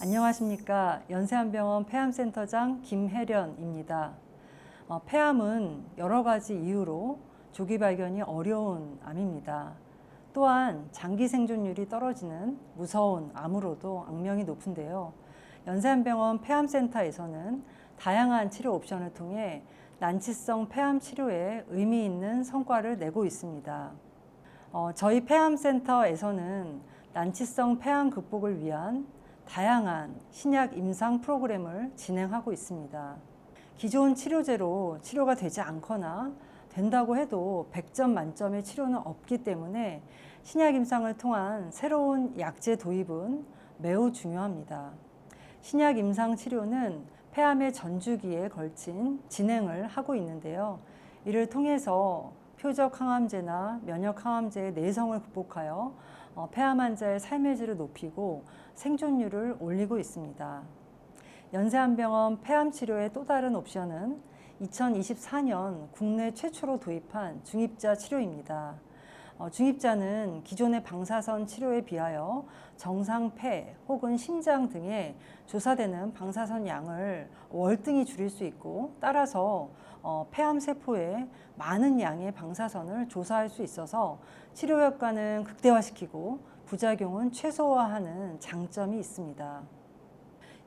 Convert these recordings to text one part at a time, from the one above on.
안녕하십니까. 연세한병원 폐암센터장 김혜련입니다. 폐암은 여러 가지 이유로 조기 발견이 어려운 암입니다. 또한 장기 생존율이 떨어지는 무서운 암으로도 악명이 높은데요. 연세한병원 폐암센터에서는 다양한 치료 옵션을 통해 난치성 폐암 치료에 의미 있는 성과를 내고 있습니다. 저희 폐암센터에서는 난치성 폐암 극복을 위한 다양한 신약 임상 프로그램을 진행하고 있습니다. 기존 치료제로 치료가 되지 않거나 된다고 해도 100점 만점의 치료는 없기 때문에 신약 임상을 통한 새로운 약제 도입은 매우 중요합니다. 신약 임상 치료는 폐암의 전주기에 걸친 진행을 하고 있는데요. 이를 통해서 표적 항암제나 면역 항암제의 내성을 극복하여 폐암 환자의 삶의 질을 높이고 생존율을 올리고 있습니다. 연세한병원 폐암 치료의 또 다른 옵션은 2024년 국내 최초로 도입한 중입자 치료입니다. 중입자는 기존의 방사선 치료에 비하여 정상 폐 혹은 심장 등에 조사되는 방사선 양을 월등히 줄일 수 있고, 따라서 폐암 세포에 많은 양의 방사선을 조사할 수 있어서 치료 효과는 극대화시키고 부작용은 최소화하는 장점이 있습니다.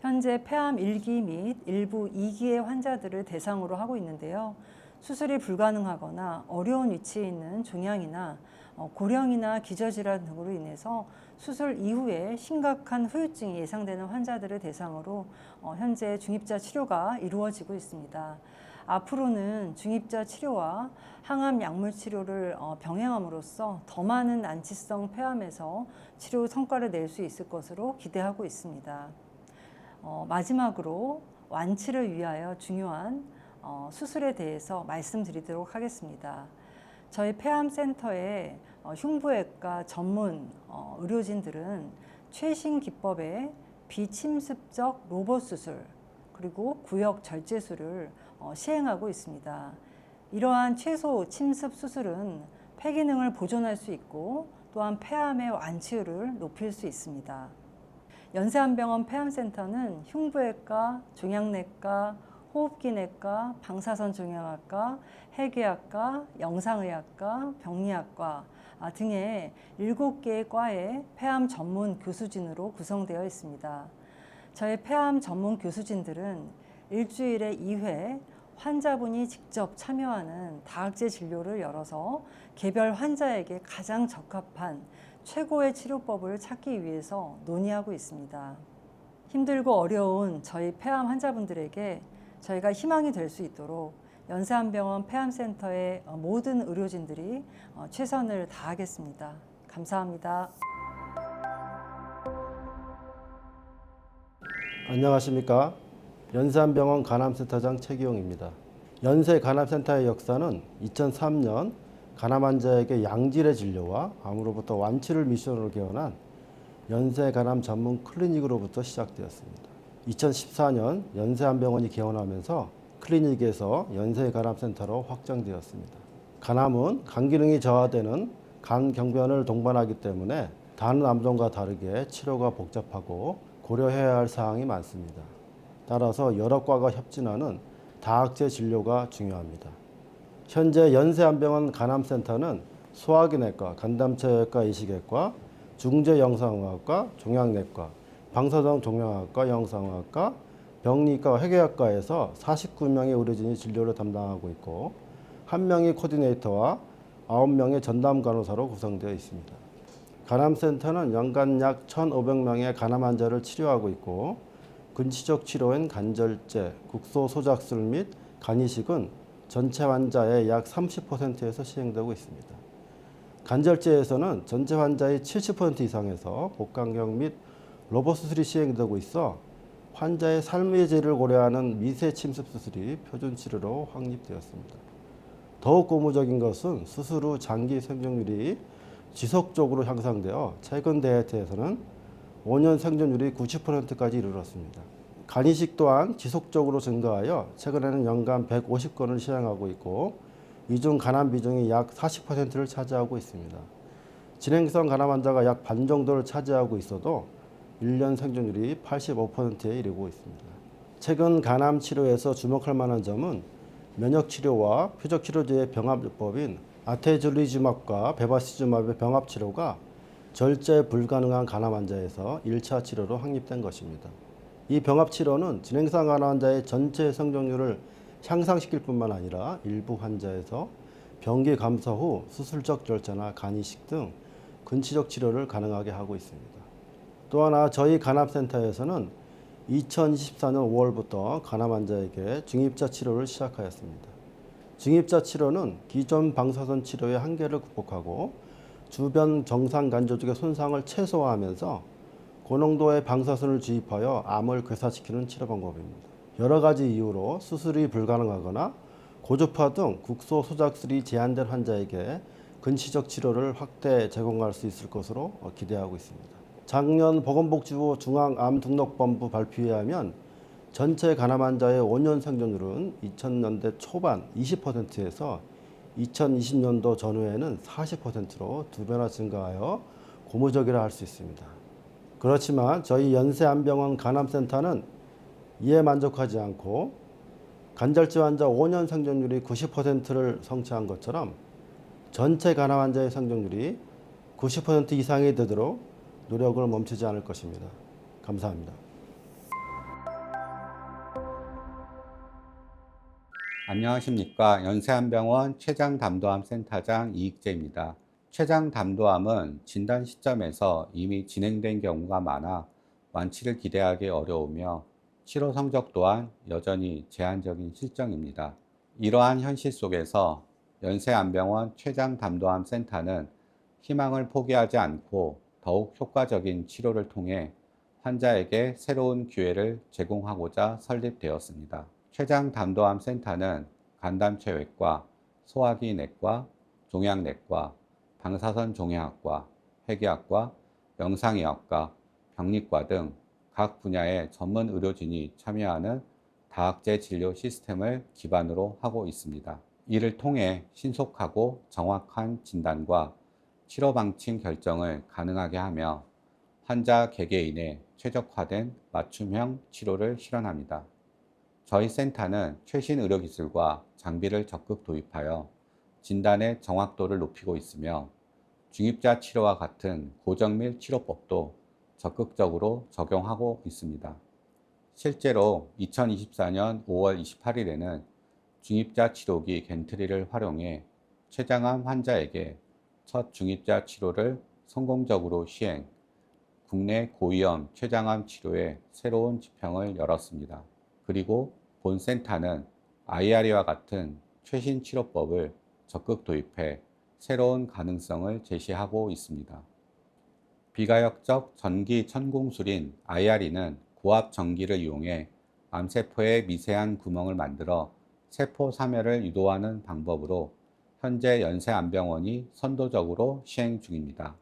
현재 폐암 1기 및 일부 2기의 환자들을 대상으로 하고 있는데요. 수술이 불가능하거나 어려운 위치에 있는 종양이나 고령이나 기저질환 등으로 인해서 수술 이후에 심각한 후유증이 예상되는 환자들을 대상으로 현재 중입자 치료가 이루어지고 있습니다. 앞으로는 중입자 치료와 항암 약물 치료를 병행함으로써 더 많은 난치성 폐암에서 치료 성과를 낼 수 있을 것으로 기대하고 있습니다. 마지막으로 완치를 위하여 중요한 수술에 대해서 말씀드리도록 하겠습니다. 저희 폐암센터의 흉부외과 전문 의료진들은 최신 기법의 비침습적 로봇 수술 그리고 구역 절제술을 시행하고 있습니다. 이러한 최소 침습 수술은 폐 기능을 보존할 수 있고 또한 폐암의 완치율을 높일 수 있습니다. 연세한병원 폐암센터는 흉부외과, 종양내과, 호흡기내과, 방사선종양학과, 해괴학과, 영상의학과, 병리학과 등의 7개의 과의 폐암 전문 교수진으로 구성되어 있습니다. 저희 폐암 전문 교수진들은 일주일에 2회 환자분이 직접 참여하는 다학제 진료를 열어서 개별 환자에게 가장 적합한 최고의 치료법을 찾기 위해서 논의하고 있습니다. 힘들고 어려운 저희 폐암 환자분들에게 저희가 희망이 될 수 있도록 연세한병원 폐암센터의 모든 의료진들이 최선을 다하겠습니다. 감사합니다. 안녕하십니까. 연세한병원 간암센터장 최기용입니다. 연세간암센터의 역사는 2003년 간암 환자에게 양질의 진료와 암으로부터 완치를 미션으로 개원한 연세간암 전문 클리닉으로부터 시작되었습니다. 2014년 연세한병원이 개원하면서 클리닉에서 연세간암센터로 확장되었습니다. 간암은 간 기능이 저하되는 간 경변을 동반하기 때문에 다른 암종과 다르게 치료가 복잡하고 고려해야 할 사항이 많습니다. 따라서 여러 과가 협진하는 다학제 진료가 중요합니다. 현재 연세한병원 간암센터는 소화기내과, 간담체외과, 이식외과, 중제영상의학과, 종양내과, 방사선 종양학과, 영상의학과, 병리과, 회계학과에서 49명의 의료진이 진료를 담당하고 있고 1명의 코디네이터와 9명의 전담 간호사로 구성되어 있습니다. 간암센터는 연간 약 1,500명의 간암 환자를 치료하고 있고 근치적 치료인 간절제, 국소소작술 및 간이식은 전체 환자의 약 30%에서 시행되고 있습니다. 간절제에서는 전체 환자의 70% 이상에서 복강경 및 로봇 수술이 시행되고 있어 환자의 삶의 질을 고려하는 미세 침습 수술이 표준 치료로 확립되었습니다. 더욱 고무적인 것은 수술 후 장기 생존율이 지속적으로 향상되어 최근 데이터에서는 5년 생존율이 90%까지 이르렀습니다. 간이식 또한 지속적으로 증가하여 최근에는 연간 150건을 시행하고 있고 이 중 간암 비중이 약 40%를 차지하고 있습니다. 진행성 간암 환자가 약 반 정도를 차지하고 있어도 1년 생존율이 85%에 이르고 있습니다. 최근 간암 치료에서 주목할 만한 점은 면역 치료와 표적 치료제의 병합법인 아테졸리주맙과 베바시주맙의 병합 치료가 절제 불가능한 간암 환자에서 1차 치료로 확립된 것입니다. 이 병합 치료는 진행성 간암 환자의 전체 생존율을 향상시킬 뿐만 아니라 일부 환자에서 병기 감소 후 수술적 절제나 간 이식 등 근치적 치료를 가능하게 하고 있습니다. 또 하나 저희 간암센터에서는 2024년 5월부터 간암 환자에게 중입자 치료를 시작하였습니다. 중입자 치료는 기존 방사선 치료의 한계를 극복하고 주변 정상 간 조직의 손상을 최소화하면서 고농도의 방사선을 주입하여 암을 괴사시키는 치료 방법입니다. 여러 가지 이유로 수술이 불가능하거나 고주파 등 국소 소작술이 제한된 환자에게 근시적 치료를 확대 제공할 수 있을 것으로 기대하고 있습니다. 작년 보건복지부 중앙암등록본부 발표에 의하면 전체 간암 환자의 5년 생존율은 2000년대 초반 20%에서 2020년도 전후에는 40%로 2배나 증가하여 고무적이라 할 수 있습니다. 그렇지만 저희 연세안병원 간암센터는 이에 만족하지 않고 간절제 환자 5년 생존율이 90%를 성취한 것처럼 전체 간암 환자의 생존율이 90% 이상이 되도록 노력을 멈추지 않을 것입니다. 감사합니다. 안녕하십니까. 연세안병원 췌장담도암 센터장 이익재입니다. 췌장담도암은 진단 시점에서 이미 진행된 경우가 많아 완치를 기대하기 어려우며 치료 성적 또한 여전히 제한적인 실정입니다. 이러한 현실 속에서 연세안병원 췌장담도암 센터는 희망을 포기하지 않고 더욱 효과적인 치료를 통해 환자에게 새로운 기회를 제공하고자 설립되었습니다. 췌장담도암 센터는 간담체외과, 소화기내과, 종양내과, 방사선 종양학과, 회계학과, 영상의학과, 병리과 등 각 분야의 전문 의료진이 참여하는 다학제 진료 시스템을 기반으로 하고 있습니다. 이를 통해 신속하고 정확한 진단과 치료 방침 결정을 가능하게 하며 환자 개개인의 최적화된 맞춤형 치료를 실현합니다. 저희 센터는 최신 의료기술과 장비를 적극 도입하여 진단의 정확도를 높이고 있으며 중입자 치료와 같은 고정밀 치료법도 적극적으로 적용하고 있습니다. 실제로 2024년 5월 28일에는 중입자 치료기 겐트리를 활용해 췌장암 환자에게 첫 중입자 치료를 성공적으로 시행, 국내 고위험 췌장암 치료의 새로운 지평을 열었습니다. 그리고 본 센터는 IRE와 같은 최신 치료법을 적극 도입해 새로운 가능성을 제시하고 있습니다. 비가역적 전기 천공술인 IRE는 고압 전기를 이용해 암세포에 미세한 구멍을 만들어 세포 사멸을 유도하는 방법으로 현재 연세안병원이 선도적으로 시행 중입니다.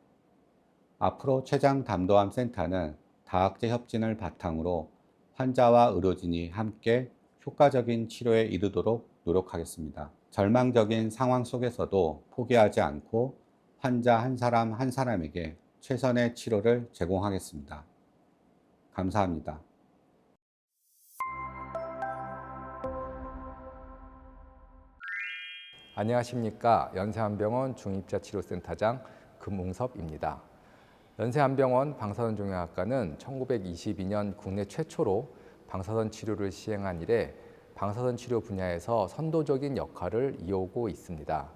앞으로 췌장담도암 센터는 다학제 협진을 바탕으로 환자와 의료진이 함께 효과적인 치료에 이르도록 노력하겠습니다. 절망적인 상황 속에서도 포기하지 않고 환자 한 사람 한 사람에게 최선의 치료를 제공하겠습니다. 감사합니다. 안녕하십니까. 연세안병원 중입자치료센터장 금웅섭입니다. 연세안병원 방사선종양학과는 1922년 국내 최초로 방사선 치료를 시행한 이래 방사선 치료 분야에서 선도적인 역할을 이어오고 있습니다.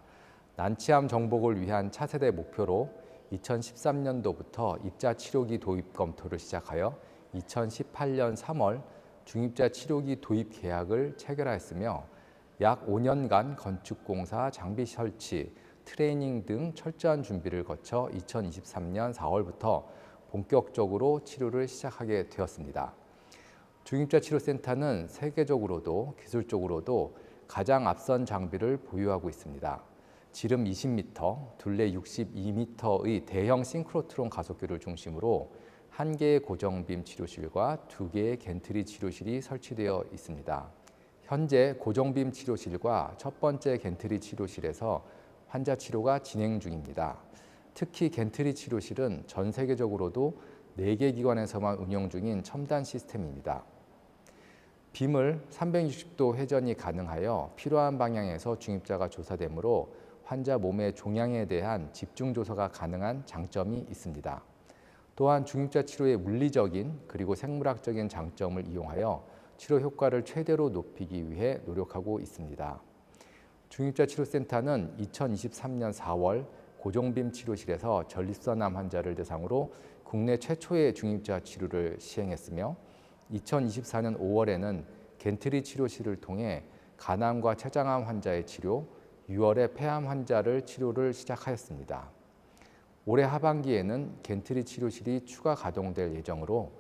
난치암 정복을 위한 차세대 목표로 2013년도부터 입자 치료기 도입 검토를 시작하여 2018년 3월 중입자 치료기 도입 계약을 체결하였으며 약 5년간 건축공사, 장비 설치, 트레이닝 등 철저한 준비를 거쳐 2023년 4월부터 본격적으로 치료를 시작하게 되었습니다. 중입자 치료센터는 세계적으로도 기술적으로도 가장 앞선 장비를 보유하고 있습니다. 지름 20m, 둘레 62m의 대형 싱크로트론 가속기를 중심으로 1개의 고정빔 치료실과 2개의 겐트리 치료실이 설치되어 있습니다. 현재 고정빔 치료실과 첫 번째 겐트리 치료실에서 환자 치료가 진행 중입니다. 특히 겐트리 치료실은 전 세계적으로도 4개 기관에서만 운영 중인 첨단 시스템입니다. 빔을 360도 회전이 가능하여 필요한 방향에서 중입자가 조사되므로 환자 몸의 종양에 대한 집중 조사가 가능한 장점이 있습니다. 또한 중입자 치료의 물리적인 그리고 생물학적인 장점을 이용하여 치료 효과를 최대로 높이기 위해 노력하고 있습니다. 중입자 치료센터는 2023년 4월 고종빔 치료실에서 전립선암 환자를 대상으로 국내 최초의 중입자 치료를 시행했으며 2024년 5월에는 겐트리 치료실을 통해 간암과 췌장암 환자의 치료, 6월에 폐암 환자를 치료를 시작하였습니다. 올해 하반기에는 겐트리 치료실이 추가 가동될 예정으로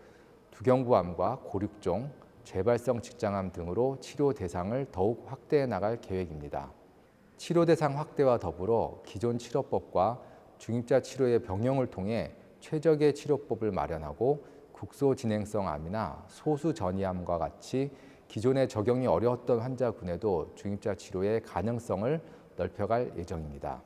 두경부암과 고륙종, 재발성 직장암 등으로 치료 대상을 더욱 확대해 나갈 계획입니다. 치료 대상 확대와 더불어 기존 치료법과 중입자 치료의 병용을 통해 최적의 치료법을 마련하고 국소 진행성 암이나 소수 전이암과 같이 기존에 적용이 어려웠던 환자군에도 중입자 치료의 가능성을 넓혀갈 예정입니다.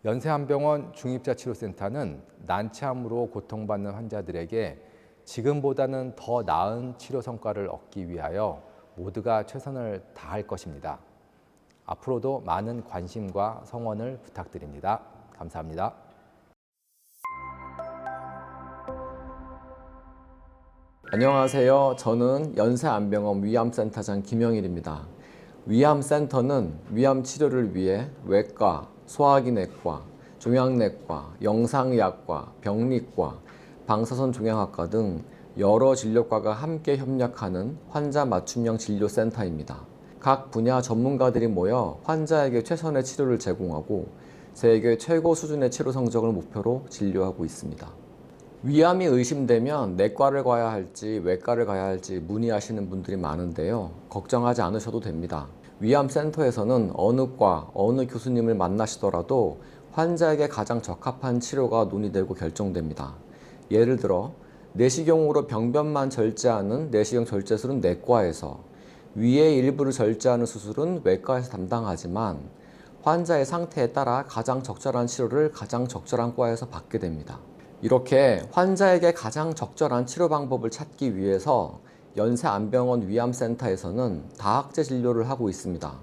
연세한병원 중입자치료센터는 난치암으로 고통받는 환자들에게 지금보다는 더 나은 치료 성과를 얻기 위하여 모두가 최선을 다할 것입니다. 앞으로도 많은 관심과 성원을 부탁드립니다. 감사합니다. 안녕하세요. 저는 연세안병원 위암센터장 김영일입니다. 위암센터는 위암 치료를 위해 외과, 소화기내과, 종양내과, 영상의학과, 병리과, 방사선 종양학과 등 여러 진료과가 함께 협력하는 환자 맞춤형 진료센터입니다. 각 분야 전문가들이 모여 환자에게 최선의 치료를 제공하고 세계 최고 수준의 치료 성적을 목표로 진료하고 있습니다. 위암이 의심되면 내과를 가야 할지 외과를 가야 할지 문의하시는 분들이 많은데요. 걱정하지 않으셔도 됩니다. 위암센터에서는 어느 과, 어느 교수님을 만나시더라도 환자에게 가장 적합한 치료가 논의되고 결정됩니다. 예를 들어 내시경으로 병변만 절제하는 내시경 절제술은 내과에서, 위의 일부를 절제하는 수술은 외과에서 담당하지만 환자의 상태에 따라 가장 적절한 치료를 가장 적절한 과에서 받게 됩니다. 이렇게 환자에게 가장 적절한 치료 방법을 찾기 위해서 연세안병원 위암센터에서는 다학제 진료를 하고 있습니다.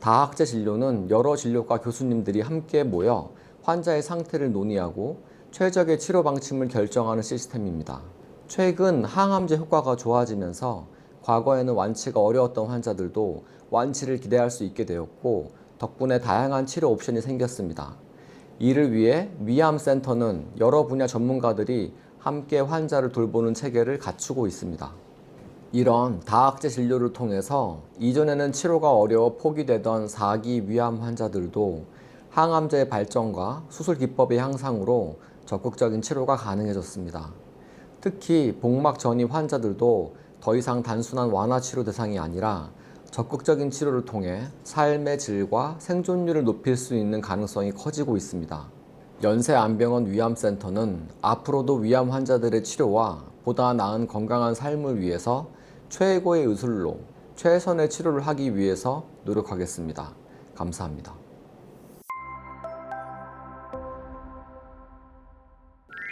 다학제 진료는 여러 진료과 교수님들이 함께 모여 환자의 상태를 논의하고 최적의 치료 방침을 결정하는 시스템입니다. 최근 항암제 효과가 좋아지면서 과거에는 완치가 어려웠던 환자들도 완치를 기대할 수 있게 되었고 덕분에 다양한 치료 옵션이 생겼습니다. 이를 위해 위암센터는 여러 분야 전문가들이 함께 환자를 돌보는 체계를 갖추고 있습니다. 이런 다학제 진료를 통해서 이전에는 치료가 어려워 포기되던 4기 위암 환자들도 항암제의 발전과 수술 기법의 향상으로 적극적인 치료가 가능해졌습니다. 특히 복막 전이 환자들도 더 이상 단순한 완화 치료 대상이 아니라 적극적인 치료를 통해 삶의 질과 생존율을 높일 수 있는 가능성이 커지고 있습니다. 연세안병원 위암센터는 앞으로도 위암 환자들의 치료와 보다 나은 건강한 삶을 위해서 최고의 의술로 최선의 치료를 하기 위해서 노력하겠습니다. 감사합니다.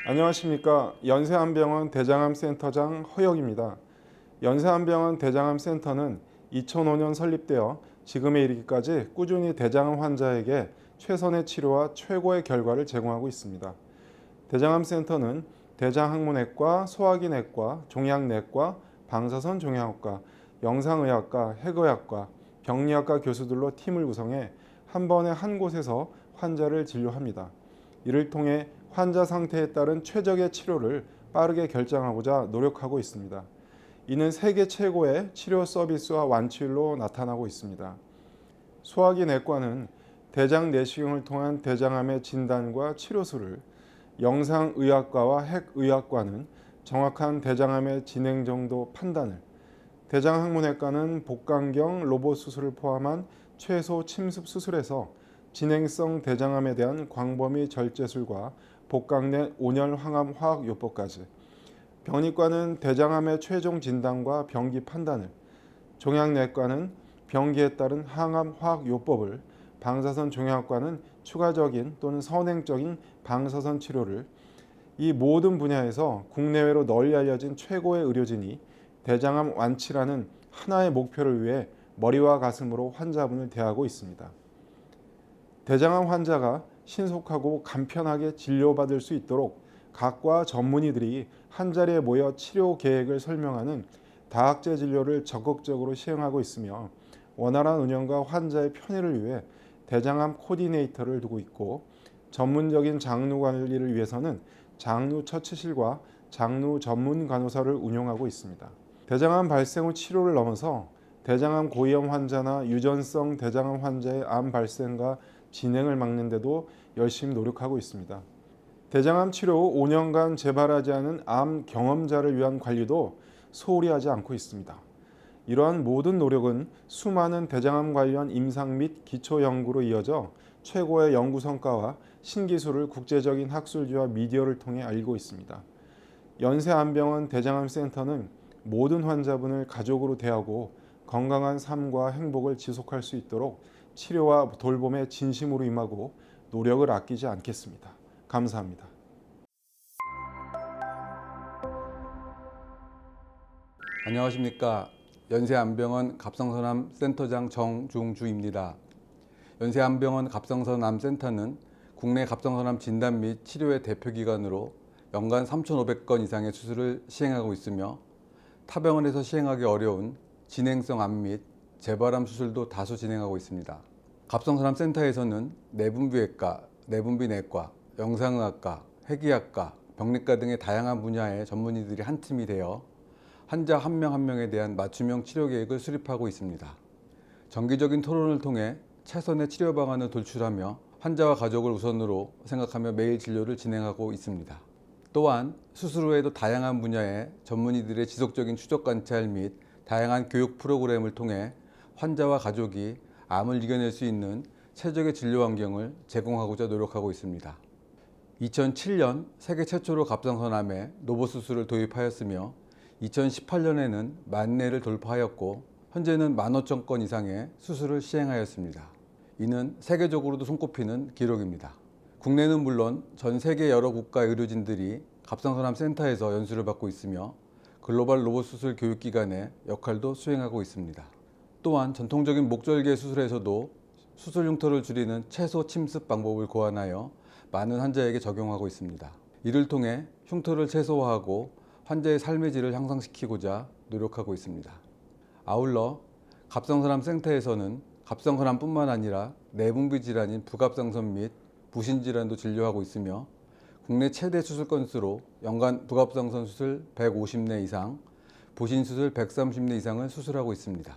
안녕하십니까. 연세안병원 대장암센터장 허혁입니다. 연세안병원 대장암센터는 2005년 설립되어 지금에 이르기까지 꾸준히 대장암 환자에게 최선의 치료와 최고의 결과를 제공하고 있습니다. 대장암센터는 대장학문외과, 소화기내과, 종양내과, 방사선 종양학과, 영상의학과, 핵의학과, 병리학과 교수들로 팀을 구성해 한 번에 한 곳에서 환자를 진료합니다. 이를 통해 환자 상태에 따른 최적의 치료를 빠르게 결정하고자 노력하고 있습니다. 이는 세계 최고의 치료 서비스와 완치율로 나타나고 있습니다. 소화기내과는 대장 내시경을 통한 대장암의 진단과 치료술을, 영상의학과와 핵의학과는 정확한 대장암의 진행 정도 판단을, 대장학문외과는 복강경 로봇 수술을 포함한 최소 침습 수술에서 진행성 대장암에 대한 광범위 절제술과 복강 내 온열 항암 화학요법까지, 병리과는 대장암의 최종 진단과 병기 판단을, 종양내과는 병기에 따른 항암 화학요법을, 방사선 종양학과는 추가적인 또는 선행적인 방사선 치료를, 이 모든 분야에서 국내외로 널리 알려진 최고의 의료진이 대장암 완치라는 하나의 목표를 위해 머리와 가슴으로 환자분을 대하고 있습니다. 대장암 환자가 신속하고 간편하게 진료받을 수 있도록 각과 전문의들이 한자리에 모여 치료 계획을 설명하는 다학제 진료를 적극적으로 시행하고 있으며 원활한 운영과 환자의 편의를 위해 대장암 코디네이터를 두고 있고 전문적인 장루 관리를 위해서는 장루 처치실과 장루 전문 간호사를 운영하고 있습니다. 대장암 발생 후 치료를 넘어서 대장암 고위험 환자나 유전성 대장암 환자의 암 발생과 진행을 막는 데도 열심히 노력하고 있습니다. 대장암 치료 후 5년간 재발하지 않은 암 경험자를 위한 관리도 소홀히 하지 않고 있습니다. 이러한 모든 노력은 수많은 대장암 관련 임상 및 기초 연구로 이어져 최고의 연구 성과와 신기술을 국제적인 학술지와 미디어를 통해 알리고 있습니다. 연세안병원 대장암센터는 모든 환자분을 가족으로 대하고 건강한 삶과 행복을 지속할 수 있도록 치료와 돌봄에 진심으로 임하고 노력을 아끼지 않겠습니다. 감사합니다. 안녕하십니까. 연세안병원 갑성선암 센터장 정중주입니다. 연세안병원 갑성선암 센터는 국내 갑성선암 진단 및 치료의 대표기관으로 연간 3,500건 이상의 수술을 시행하고 있으며 타병원에서 시행하기 어려운 진행성 암 및 재발암 수술도 다수 진행하고 있습니다. 갑성선암 센터에서는 내분비외과, 내분비내과, 영상의학과, 해기학과, 병리과 등의 다양한 분야의 전문의들이 한 팀이 되어 환자 한 명 한 명에 대한 맞춤형 치료 계획을 수립하고 있습니다. 정기적인 토론을 통해 최선의 치료 방안을 도출하며 환자와 가족을 우선으로 생각하며 매일 진료를 진행하고 있습니다. 또한 수술 후에도 다양한 분야의 전문의들의 지속적인 추적 관찰 및 다양한 교육 프로그램을 통해 환자와 가족이 암을 이겨낼 수 있는 최적의 진료 환경을 제공하고자 노력하고 있습니다. 2007년 세계 최초로 갑성선암에 로봇 수술을 도입하였으며 2018년에는 10,000대를 돌파하였고 현재는 15,000건 이상의 수술을 시행하였습니다. 이는 세계적으로도 손꼽히는 기록입니다. 국내는 물론 전 세계 여러 국가의 의료진들이 갑성선암 센터에서 연수를 받고 있으며 글로벌 로봇 수술 교육기관의 역할도 수행하고 있습니다. 또한 전통적인 목절개 수술에서도 수술 흉터를 줄이는 채소 침습 방법을 고안하여 많은 환자에게 적용하고 있습니다. 이를 통해 흉터를 최소화하고 환자의 삶의 질을 향상시키고자 노력하고 있습니다. 아울러 갑성선암 센터에서는 갑성선암뿐만 아니라 내분비 질환인 부갑상선 및 부신질환도 진료하고 있으며 국내 최대 수술 건수로 연간 부갑상선 수술 150네 이상, 부신수술 130네 이상을 수술하고 있습니다.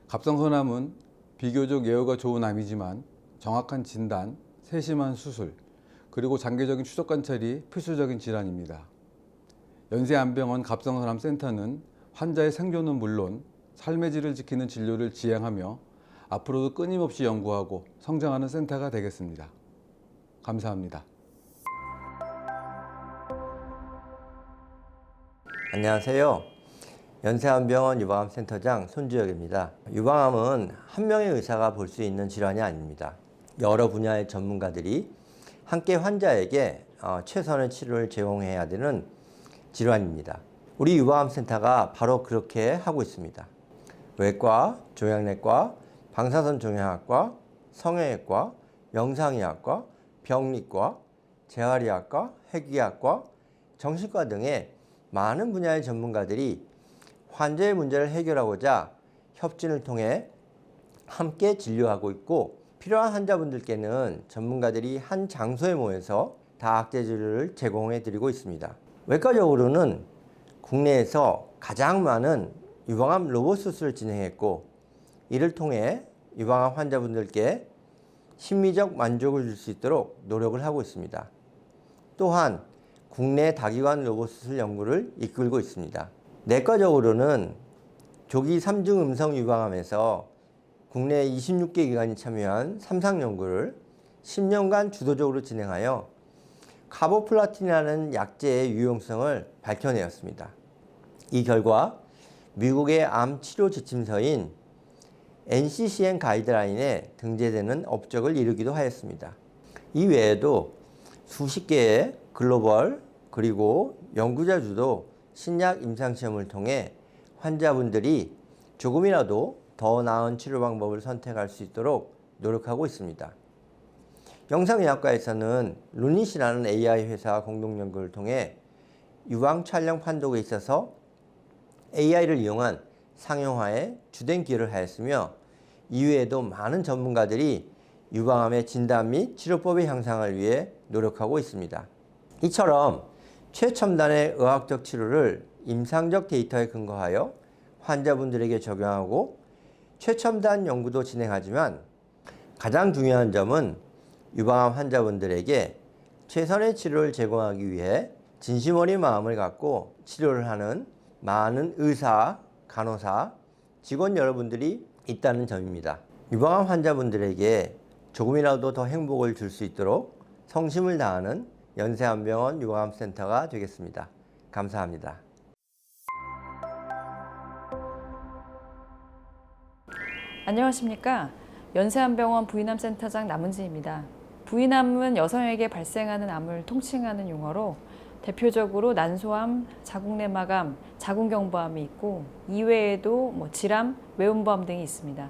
갑성선암은 비교적 예후가 좋은 암이지만 정확한 진단, 세심한 수술, 그리고 장기적인 추적 관찰이 필수적인 질환입니다. 연세안병원 갑성선암 센터는 환자의 생존은 물론 삶의 질을 지키는 진료를 지향하며 앞으로도 끊임없이 연구하고 성장하는 센터가 되겠습니다. 감사합니다. 안녕하세요. 연세안병원 유방암센터장 손주혁입니다. 유방암은 한 명의 의사가 볼 수 있는 질환이 아닙니다. 여러 분야의 전문가들이 함께 환자에게 최선의 치료를 제공해야 되는 질환입니다. 우리 유방암센터가 바로 그렇게 하고 있습니다. 외과, 종양내과, 방사선종양학과, 성형외과, 영상의학과, 병리과, 재활의학과, 해기학과, 정신과 등의 많은 분야의 전문가들이 환자의 문제를 해결하고자 협진을 통해 함께 진료하고 있고 필요한 환자분들께는 전문가들이 한 장소에 모여서 다학제 진료를 제공해 드리고 있습니다. 외과적으로는 국내에서 가장 많은 유방암 로봇 수술을 진행했고 이를 통해 유방암 환자분들께 심리적 만족을 줄 수 있도록 노력을 하고 있습니다. 또한 국내 다기관 로봇 수술 연구를 이끌고 있습니다. 내과적으로는 조기 3중 음성 유방암에서 국내 26개 기관이 참여한 3상 연구를 10년간 주도적으로 진행하여 카보플라틴이라는 약제의 유용성을 밝혀내었습니다. 이 결과 미국의 암 치료 지침서인 NCCN 가이드라인에 등재되는 업적을 이루기도 하였습니다. 이 외에도 수십 개의 글로벌 그리고 연구자 주도 신약 임상시험을 통해 환자분들이 조금이라도 더 나은 치료 방법을 선택할 수 있도록 노력하고 있습니다. 영상의학과에서는 루닛이라는 AI 회사와 공동 연구를 통해 유방 촬영 판독에 있어서 AI를 이용한 상용화에 주된 기여를 하였으며 이외에도 많은 전문가들이 유방암의 진단 및 치료법의 향상을 위해 노력하고 있습니다. 이처럼 최첨단의 의학적 치료를 임상적 데이터에 근거하여 환자분들에게 적용하고 최첨단 연구도 진행하지만 가장 중요한 점은 유방암 환자분들에게 최선의 치료를 제공하기 위해 진심 어린 마음을 갖고 치료를 하는 많은 의사, 간호사, 직원 여러분들이 있다는 점입니다. 유방암 환자분들에게 조금이라도 더 행복을 줄 수 있도록 성심을 다하는 연세안병원 유방암센터가 되겠습니다. 감사합니다. 안녕하십니까. 연세안병원 부인암센터장 남은지입니다. 부인암은 여성에게 발생하는 암을 통칭하는 용어로 대표적으로 난소암, 자궁내막암, 자궁경부암이 있고 이외에도 질암, 외음부암 등이 있습니다.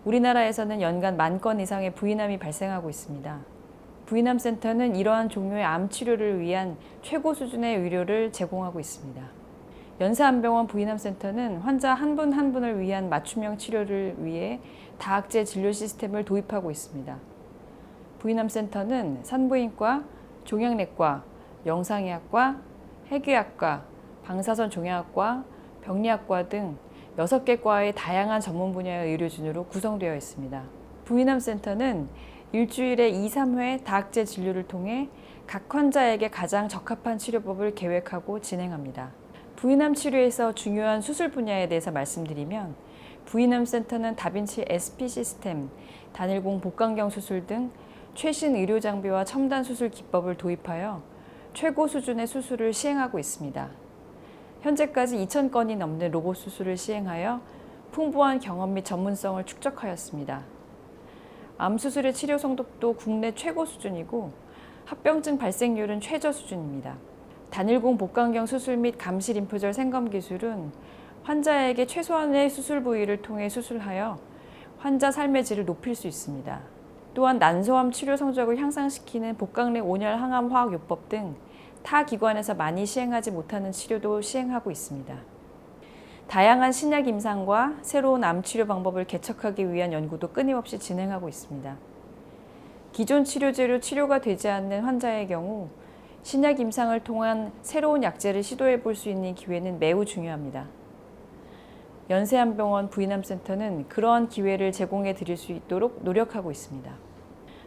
우리나라에서는 연간 10,000건 이상의 부인암이 발생하고 있습니다. 부인암센터는 이러한 종류의 암 치료를 위한 최고 수준의 의료를 제공하고 있습니다. 연세안병원 부인암센터는 환자 한 분 한 분을 위한 맞춤형 치료를 위해 다학제 진료 시스템을 도입하고 있습니다. 부인암센터는 산부인과, 종양내과, 영상의학과, 해귀학과, 방사선 종양학과, 병리학과 등 6개 과의 다양한 전문 분야의 의료진으로 구성되어 있습니다. 부인암센터는 일주일에 2, 3회 다학제 진료를 통해 각 환자에게 가장 적합한 치료법을 계획하고 진행합니다. 부인암 치료에서 중요한 수술 분야에 대해서 말씀드리면 부인암센터는 다빈치 SP 시스템, 단일공 복강경 수술 등 최신 의료 장비와 첨단 수술 기법을 도입하여 최고 수준의 수술을 시행하고 있습니다. 현재까지 2,000건이 넘는 로봇 수술을 시행하여 풍부한 경험 및 전문성을 축적하였습니다. 암 수술의 치료 성독도 국내 최고 수준이고 합병증 발생률은 최저 수준입니다. 단일공 복강경 수술 및 감시 림프절 생검 기술은 환자에게 최소한의 수술 부위를 통해 수술하여 환자 삶의 질을 높일 수 있습니다. 또한 난소암 치료 성적을 향상시키는 복강내 온열 항암 화학요법 등 타 기관에서 많이 시행하지 못하는 치료도 시행하고 있습니다. 다양한 신약 임상과 새로운 암 치료 방법을 개척하기 위한 연구도 끊임없이 진행하고 있습니다. 기존 치료제로 치료가 되지 않는 환자의 경우 신약 임상을 통한 새로운 약제를 시도해 볼 수 있는 기회는 매우 중요합니다. 연세안병원 부인암센터는 그러한 기회를 제공해 드릴 수 있도록 노력하고 있습니다.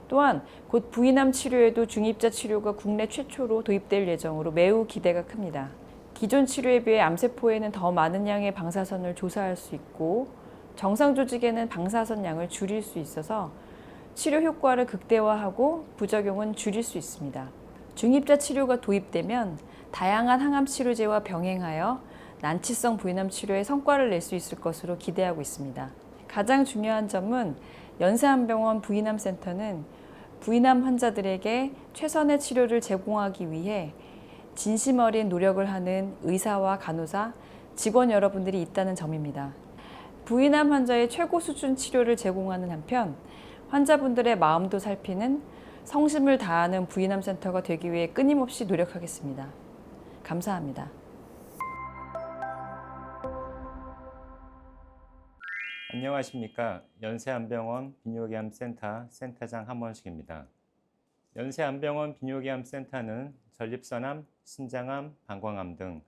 또한 곧 부인암 치료에도 중입자 치료가 국내 최초로 도입될 예정으로 매우 기대가 큽니다. 기존 치료에 비해 암세포에는 더 많은 양의 방사선을 조사할 수 있고 정상 조직에는 방사선 양을 줄일 수 있어서 치료 효과를 극대화하고 부작용은 줄일 수 있습니다. 중입자 치료가 도입되면 다양한 항암 치료제와 병행하여 난치성 부인암 치료에 성과를 낼 수 있을 것으로 기대하고 있습니다. 가장 중요한 점은 연세안병원 부인암센터는 부인암 환자들에게 최선의 치료를 제공하기 위해 진심 어린 노력을 하는 의사와 간호사, 직원 여러분들이 있다는 점입니다. 부인암 환자의 최고 수준 치료를 제공하는 한편 환자분들의 마음도 살피는 성심을 다하는 부인암센터가 되기 위해 끊임없이 노력하겠습니다. 감사합니다. 안녕하십니까. 연세안병원 비뇨기암센터 센터장 한원식입니다. 연세안병원 비뇨기암센터는 전립선암, 신장암, 방광암 등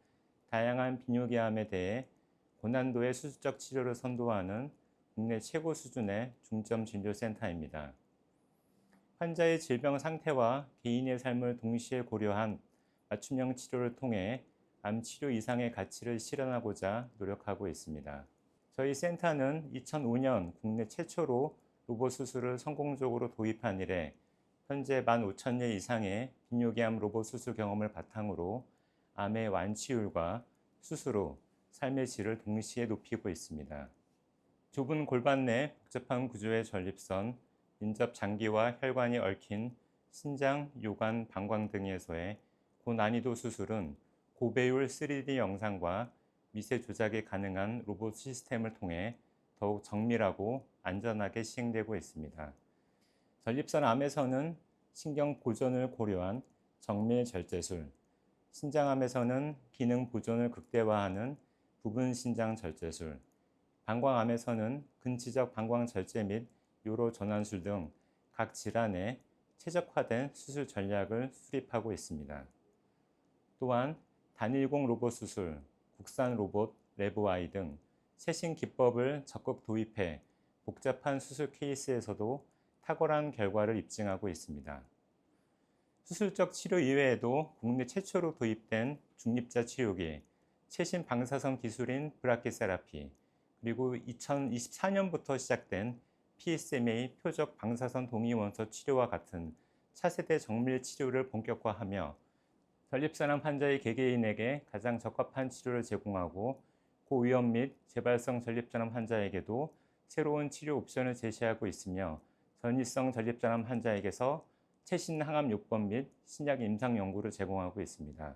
다양한 비뇨기암에 대해 고난도의 수술적 치료를 선도하는 국내 최고 수준의 중점 진료센터입니다. 환자의 질병 상태와 개인의 삶을 동시에 고려한 맞춤형 치료를 통해 암 치료 이상의 가치를 실현하고자 노력하고 있습니다. 저희 센터는 2005년 국내 최초로 로봇 수술을 성공적으로 도입한 이래 현재 15,000여 이상의 비뇨기암 로봇 수술 경험을 바탕으로 암의 완치율과 수술 후 삶의 질을 동시에 높이고 있습니다. 좁은 골반 내 복잡한 구조의 전립선, 인접 장기와 혈관이 얽힌 신장, 요관, 방광 등에서의 고난이도 수술은 고배율 3D 영상과 미세 조작이 가능한 로봇 시스템을 통해 더욱 정밀하고 안전하게 시행되고 있습니다. 전립선 암에서는 신경 보존을 고려한 정밀 절제술, 신장암에서는 기능 보존을 극대화하는 부분 신장 절제술, 방광암에서는 근치적 방광 절제 및 요로 전환술 등 각 질환에 최적화된 수술 전략을 수립하고 있습니다. 또한 단일공 로봇 수술, 국산 로봇, 레브아이 등 최신 기법을 적극 도입해 복잡한 수술 케이스에서도 탁월한 결과를 입증하고 있습니다. 수술적 치료 이외에도 국내 최초로 도입된 중립자 치료기, 최신 방사선 기술인 브라키세라피, 그리고 2024년부터 시작된 PSMA 표적 방사선 동위원소 치료와 같은 차세대 정밀 치료를 본격화하며 전립선암 환자의 개개인에게 가장 적합한 치료를 제공하고 고위험 및 재발성 전립선암 환자에게도 새로운 치료 옵션을 제시하고 있으며 전이성 전립선암 환자에게서 최신 항암 요법 및 신약 임상 연구를 제공하고 있습니다.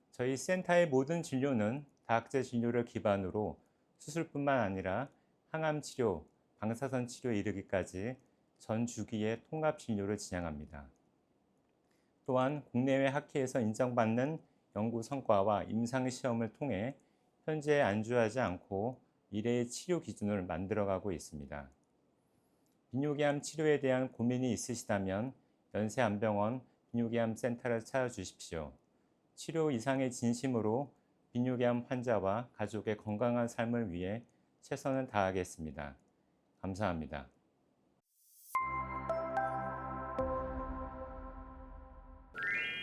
저희 센터의 모든 진료는 다학제 진료를 기반으로 수술뿐만 아니라 항암 치료, 방사선 치료에 이르기까지 전 주기의 통합 진료를 진행합니다. 또한 국내외 학회에서 인정받는 연구 성과와 임상 시험을 통해 현재에 안주하지 않고 미래의 치료 기준을 만들어가고 있습니다. 비뇨기암 치료에 대한 고민이 있으시다면 연세안병원 비뇨기암 센터를 찾아주십시오. 치료 이상의 진심으로 비뇨기암 환자와 가족의 건강한 삶을 위해 최선을 다하겠습니다. 감사합니다.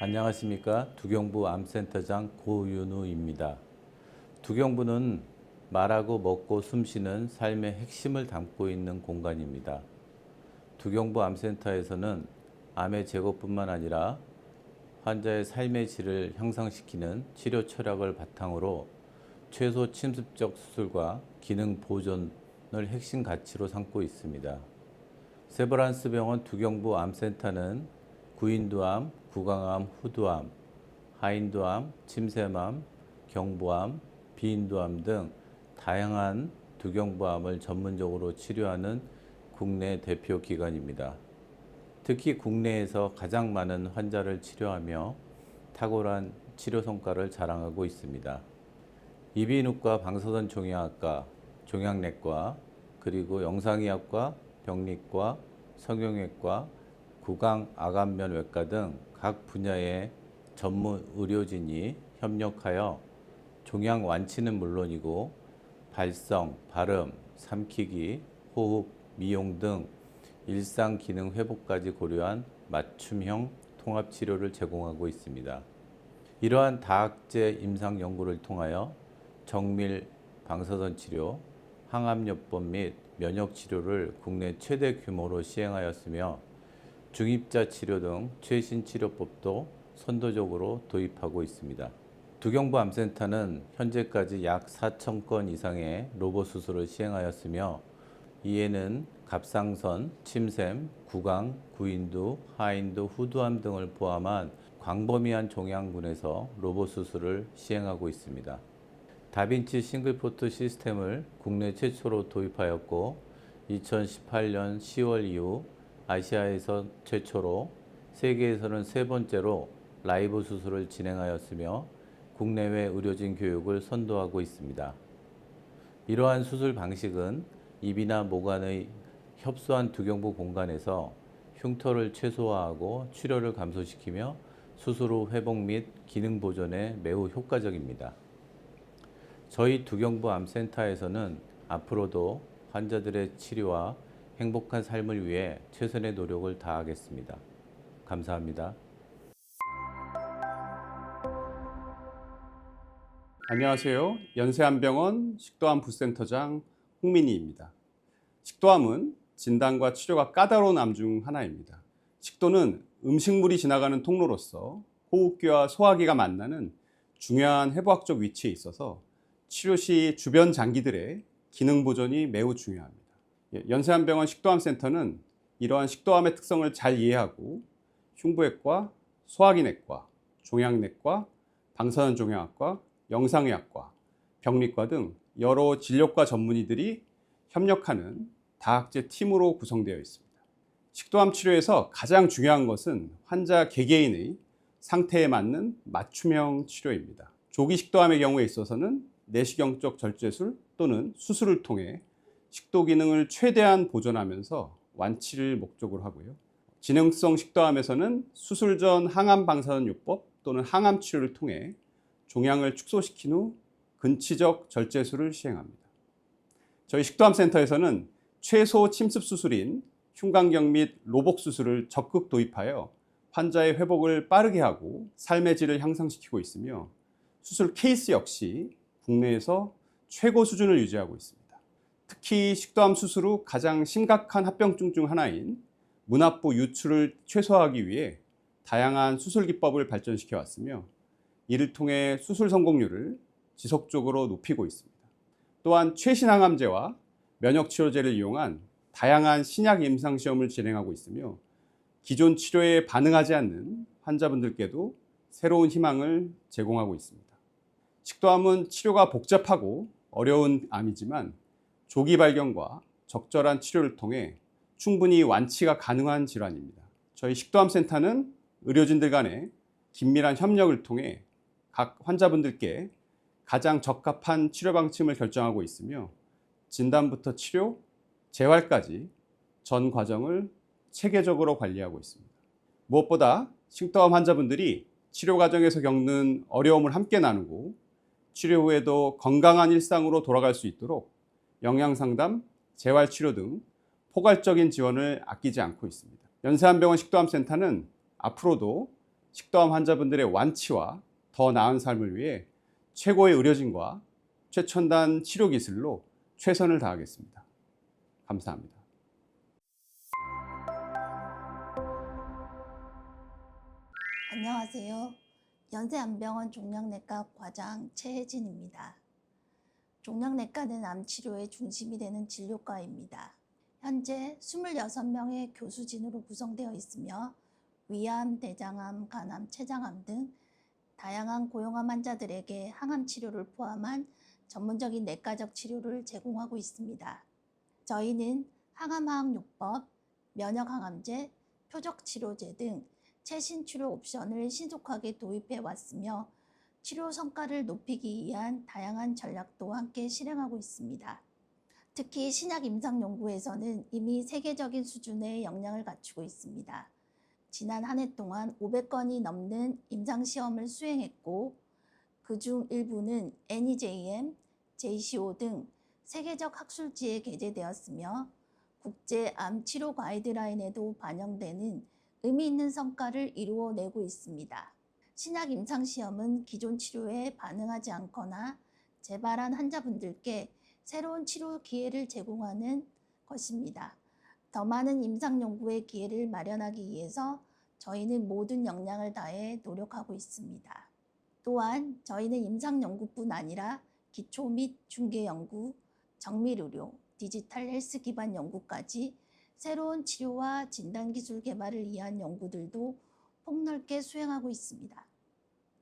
안녕하십니까. 두경부 암센터장 고윤우입니다. 두경부는 말하고 먹고 숨쉬는 삶의 핵심을 담고 있는 공간입니다. 두경부 암센터에서는 암의 제거뿐만 아니라 환자의 삶의 질을 향상시키는 치료 철학을 바탕으로 최소 침습적 수술과 기능 보존을 핵심 가치로 삼고 있습니다. 세브란스 병원 두경부 암센터는 구인두암, 구강암, 후두암, 하인두암, 침샘암, 경부암, 비인두암 등 다양한 두경부암을 전문적으로 치료하는 국내 대표 기관입니다. 특히 국내에서 가장 많은 환자를 치료하며 탁월한 치료 성과를 자랑하고 있습니다. 이비인후과, 방사선 종양학과, 종양내과, 그리고 영상의학과, 병리과, 성형외과, 구강, 아간면외과 등 각 분야의 전문 의료진이 협력하여 종양 완치는 물론이고 발성, 발음, 삼키기, 호흡, 미용 등 일상 기능 회복까지 고려한 맞춤형 통합 치료를 제공하고 있습니다. 이러한 다학제 임상 연구를 통하여 정밀 방사선 치료, 항암요법 및 면역 치료를 국내 최대 규모로 시행하였으며 중입자 치료 등 최신 치료법도 선도적으로 도입하고 있습니다. 두경부 암센터는 현재까지 약 4,000건 이상의 로봇 수술을 시행하였으며 이에는 갑상선, 침샘, 구강, 구인두, 하인두, 후두암 등을 포함한 광범위한 종양군에서 로봇 수술을 시행하고 있습니다. 다빈치 싱글포트 시스템을 국내 최초로 도입하였고 2018년 10월 이후 아시아에서 최초로, 세계에서는 세 번째로 라이브 수술을 진행하였으며 국내외 의료진 교육을 선도하고 있습니다. 이러한 수술 방식은 입이나 모관의 협소한 두경부 공간에서 흉터를 최소화하고 출혈을 감소시키며 수술 후 회복 및 기능 보존에 매우 효과적입니다. 저희 두경부 암센터에서는 앞으로도 환자들의 치료와 행복한 삶을 위해 최선의 노력을 다하겠습니다. 감사합니다. 안녕하세요. 연세안병원 식도암 부센터장 홍민희입니다. 식도암은 진단과 치료가 까다로운 암 중 하나입니다. 식도는 음식물이 지나가는 통로로서 호흡기와 소화기가 만나는 중요한 해부학적 위치에 있어서 치료 시 주변 장기들의 기능 보존이 매우 중요합니다. 연세안병원 식도암센터는 이러한 식도암의 특성을 잘 이해하고 흉부외과, 소화기내과, 종양내과, 방사선종양학과, 영상의학과, 병리과 등 여러 진료과 전문의들이 협력하는 다학제 팀으로 구성되어 있습니다. 식도암 치료에서 가장 중요한 것은 환자 개개인의 상태에 맞는 맞춤형 치료입니다. 조기 식도암의 경우에 있어서는 내시경적 절제술 또는 수술을 통해 식도 기능을 최대한 보존하면서 완치를 목적으로 하고요. 지능성 식도암에서는 수술 전 항암 방사선요법 또는 항암 치료를 통해 종양을 축소시킨 후 근치적 절제술을 시행합니다. 저희 식도암 센터에서는 최소 침습 수술인 흉곽경 및 로복 수술을 적극 도입하여 환자의 회복을 빠르게 하고 삶의 질을 향상시키고 있으며 수술 케이스 역시 국내에서 최고 수준을 유지하고 있습니다. 특히 식도암 수술 후 가장 심각한 합병증 중 하나인 문합부 유출을 최소화하기 위해 다양한 수술 기법을 발전시켜 왔으며 이를 통해 수술 성공률을 지속적으로 높이고 있습니다. 또한 최신 항암제와 면역 치료제를 이용한 다양한 신약 임상 시험을 진행하고 있으며 기존 치료에 반응하지 않는 환자분들께도 새로운 희망을 제공하고 있습니다. 식도암은 치료가 복잡하고 어려운 암이지만 조기 발견과 적절한 치료를 통해 충분히 완치가 가능한 질환입니다. 저희 식도암 센터는 의료진들 간의 긴밀한 협력을 통해 각 환자분들께 가장 적합한 치료 방침을 결정하고 있으며 진단부터 치료, 재활까지 전 과정을 체계적으로 관리하고 있습니다. 무엇보다 식도암 환자분들이 치료 과정에서 겪는 어려움을 함께 나누고 치료 후에도 건강한 일상으로 돌아갈 수 있도록 영양상담, 재활치료 등 포괄적인 지원을 아끼지 않고 있습니다. 연세한병원 식도암센터는 앞으로도 식도암 환자분들의 완치와 더 나은 삶을 위해 최고의 의료진과 최첨단 치료 기술로 최선을 다하겠습니다. 감사합니다. 안녕하세요. 연세안병원 종양내과 과장 최혜진입니다. 종양내과는 암치료의 중심이 되는 진료과입니다. 현재 26명의 교수진으로 구성되어 있으며 위암, 대장암, 간암, 췌장암 등 다양한 고용암 환자들에게 항암 치료를 포함한 전문적인 내과적 치료를 제공하고 있습니다. 저희는 항암화학요법, 면역항암제, 표적치료제 등 최신 치료 옵션을 신속하게 도입해 왔으며 치료 성과를 높이기 위한 다양한 전략도 함께 실행하고 있습니다. 특히 신약 임상 연구에서는 이미 세계적인 수준의 역량을 갖추고 있습니다. 지난 한 해 동안 500건이 넘는 임상시험을 수행했고 그중 일부는 NEJM, JCO 등 세계적 학술지에 게재되었으며 국제 암 치료 가이드라인에도 반영되는 의미 있는 성과를 이루어내고 있습니다. 신약 임상시험은 기존 치료에 반응하지 않거나 재발한 환자분들께 새로운 치료 기회를 제공하는 것입니다. 더 많은 임상 연구의 기회를 마련하기 위해서 저희는 모든 역량을 다해 노력하고 있습니다. 또한 저희는 임상 연구뿐 아니라 기초 및 중개 연구, 정밀 의료, 디지털 헬스 기반 연구까지 새로운 치료와 진단기술 개발을 위한 연구들도 폭넓게 수행하고 있습니다.